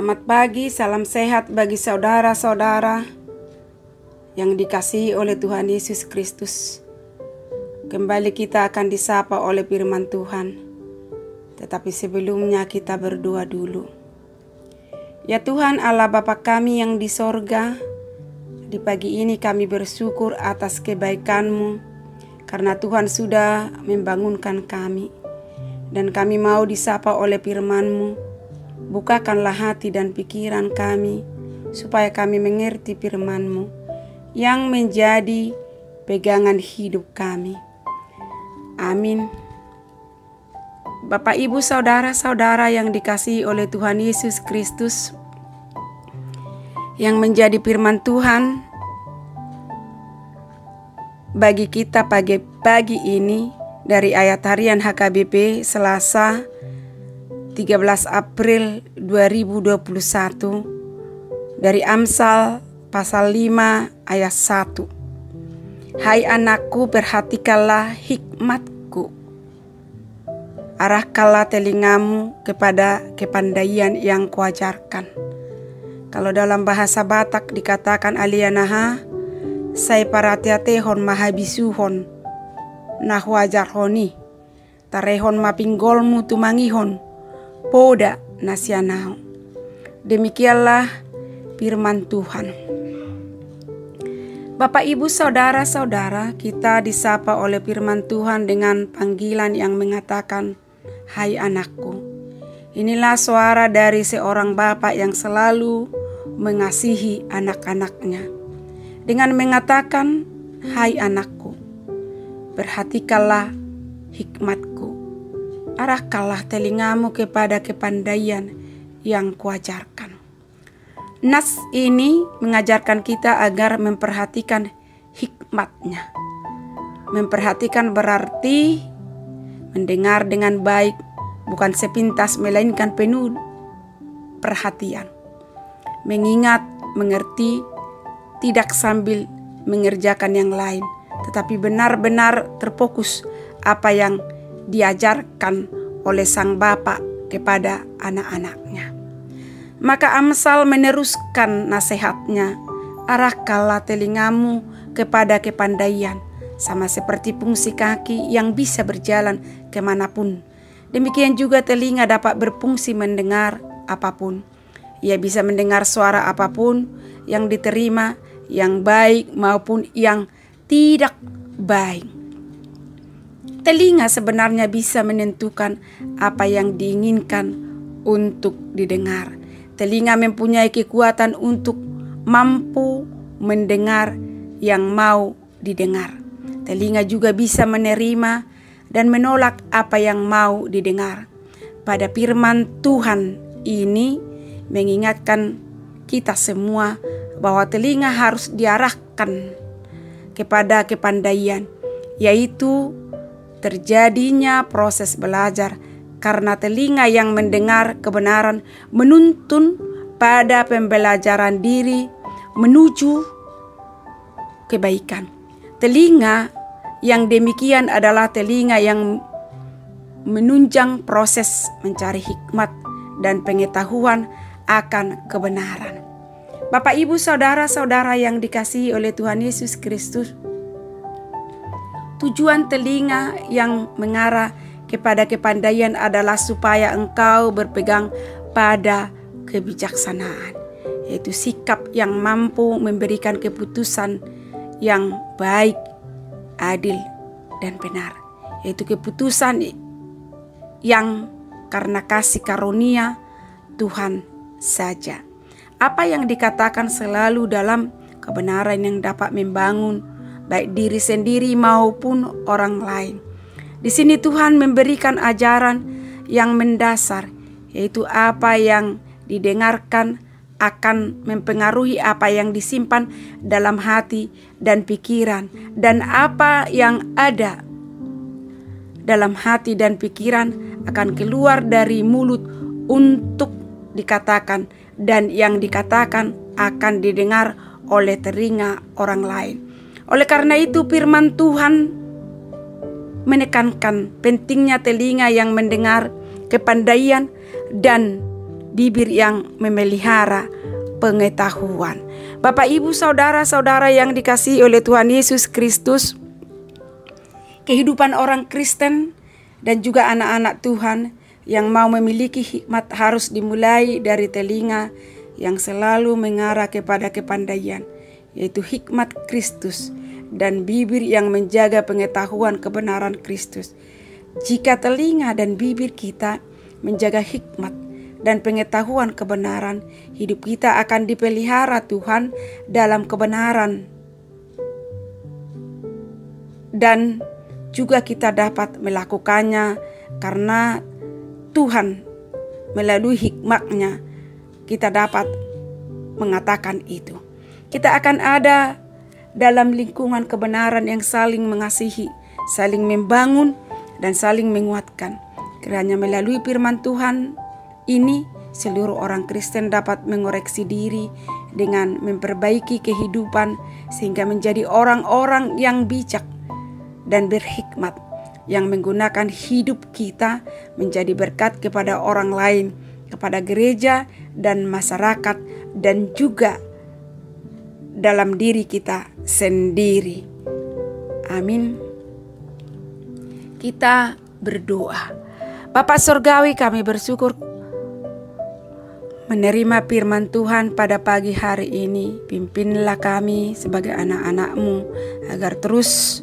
Selamat pagi, salam sehat bagi saudara-saudara yang dikasihi oleh Tuhan Yesus Kristus. Kembali kita akan disapa oleh firman Tuhan. Tetapi sebelumnya kita berdoa dulu. Ya Tuhan Allah Bapa kami yang di sorga, di pagi ini kami bersyukur atas kebaikan-Mu, karena Tuhan sudah membangunkan kami. Dan kami mau disapa oleh firman-Mu. Bukakanlah hati dan pikiran kami, supaya kami mengerti firman-Mu yang menjadi pegangan hidup kami. Amin. Bapak, Ibu, saudara-saudara yang dikasihi oleh Tuhan Yesus Kristus, yang menjadi firman Tuhan bagi kita pagi ini dari ayat harian HKBP Selasa 13 April 2021 dari Amsal pasal 5 ayat 1. Hai anakku, perhatikanlah hikmatku. Arahkanlah telingamu kepada kepandaian yang kuajarkan. Kalau dalam bahasa Batak dikatakan alianaha, sai paratiatehon mahabisuhon, nahwajarhoni, tarehon mapinggolmu tumangihon, poda nasianau. Demikianlah firman Tuhan. Bapak, Ibu, saudara-saudara, kita disapa oleh firman Tuhan dengan panggilan yang mengatakan, hai anakku. Inilah suara dari seorang bapak yang selalu mengasihi anak-anaknya dengan mengatakan, hai anakku, perhatikanlah hikmatku. Arahkanlah telingamu kepada kepandaian yang kuajarkan. Nas ini mengajarkan kita agar memperhatikan hikmatnya. Memperhatikan berarti mendengar dengan baik, bukan sepintas melainkan penuh perhatian. Mengingat, mengerti, tidak sambil mengerjakan yang lain, tetapi benar-benar terfokus apa yang diajarkan oleh sang bapak kepada anak-anaknya. Maka Amsal meneruskan nasihatnya, arahkanlah telingamu kepada kepandaian, sama seperti fungsi kaki yang bisa berjalan kemanapun. Demikian juga telinga dapat berfungsi mendengar apapun. Ia bisa mendengar suara apapun yang diterima, yang baik maupun yang tidak baik. Telinga sebenarnya bisa menentukan apa yang diinginkan untuk didengar. Telinga mempunyai kekuatan untuk mampu mendengar yang mau didengar. Telinga juga bisa menerima dan menolak apa yang mau didengar. Pada firman Tuhan ini mengingatkan kita semua bahwa telinga harus diarahkan kepada kepandaian, yaitu terjadinya proses belajar, karena telinga yang mendengar kebenaran menuntun pada pembelajaran diri menuju kebaikan. Telinga yang demikian adalah telinga yang menunjang proses mencari hikmat dan pengetahuan akan kebenaran. Bapak, Ibu, saudara-saudara yang dikasihi oleh Tuhan Yesus Kristus, tujuan telinga yang mengarah kepada kepandaian adalah supaya engkau berpegang pada kebijaksanaan, yaitu sikap yang mampu memberikan keputusan yang baik, adil, dan benar, yaitu keputusan yang karena kasih karunia Tuhan saja. Apa yang dikatakan selalu dalam kebenaran yang dapat membangun baik diri sendiri maupun orang lain. Di sini Tuhan memberikan ajaran yang mendasar, yaitu apa yang didengarkan akan mempengaruhi apa yang disimpan dalam hati dan pikiran, dan apa yang ada dalam hati dan pikiran akan keluar dari mulut untuk dikatakan, dan yang dikatakan akan didengar oleh telinga orang lain. Oleh karena itu firman Tuhan menekankan pentingnya telinga yang mendengar kepandaian dan bibir yang memelihara pengetahuan. Bapak, Ibu, saudara-saudara yang dikasihi oleh Tuhan Yesus Kristus, kehidupan orang Kristen dan juga anak-anak Tuhan yang mau memiliki hikmat harus dimulai dari telinga yang selalu mengarah kepada kepandaian, yaitu hikmat Kristus, dan bibir yang menjaga pengetahuan kebenaran Kristus. Jika telinga dan bibir kita menjaga hikmat dan pengetahuan kebenaran, hidup kita akan dipelihara Tuhan dalam kebenaran, dan juga kita dapat melakukannya karena Tuhan melalui hikmat-Nya kita dapat mengatakan itu. Kita akan ada dalam lingkungan kebenaran yang saling mengasihi, saling membangun, dan saling menguatkan. Kiranya melalui firman Tuhan ini, seluruh orang Kristen dapat mengoreksi diri dengan memperbaiki kehidupan sehingga menjadi orang-orang yang bijak dan berhikmat, yang menggunakan hidup kita menjadi berkat kepada orang lain, kepada gereja dan masyarakat, dan juga dalam diri kita sendiri. Amin. Kita berdoa. Bapa Surgawi, kami bersyukur menerima firman Tuhan pada pagi hari ini. Pimpinlah kami sebagai anak-anak-Mu agar terus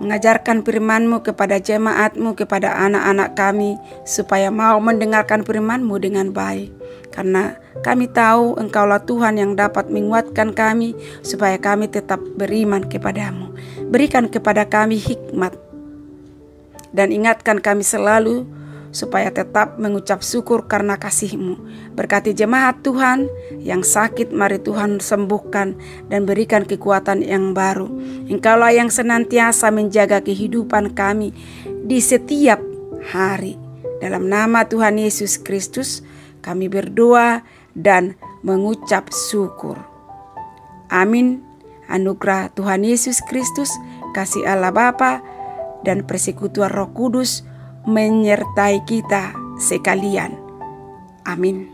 mengajarkan firman-Mu kepada jemaat-Mu, kepada anak-anak kami, supaya mau mendengarkan firman-Mu dengan baik. Karena kami tahu Engkaulah Tuhan yang dapat menguatkan kami, supaya kami tetap beriman kepada-Mu. Berikan kepada kami hikmat, dan ingatkan kami selalu supaya tetap mengucap syukur karena kasih-Mu. Berkati jemaat Tuhan yang sakit, mari Tuhan sembuhkan dan berikan kekuatan yang baru. Engkaulah yang senantiasa menjaga kehidupan kami di setiap hari. Dalam nama Tuhan Yesus Kristus kami berdoa dan mengucap syukur. Amin. Anugerah Tuhan Yesus Kristus, kasih Allah Bapa, dan persekutuan Roh Kudus menyertai kita sekalian. Amin.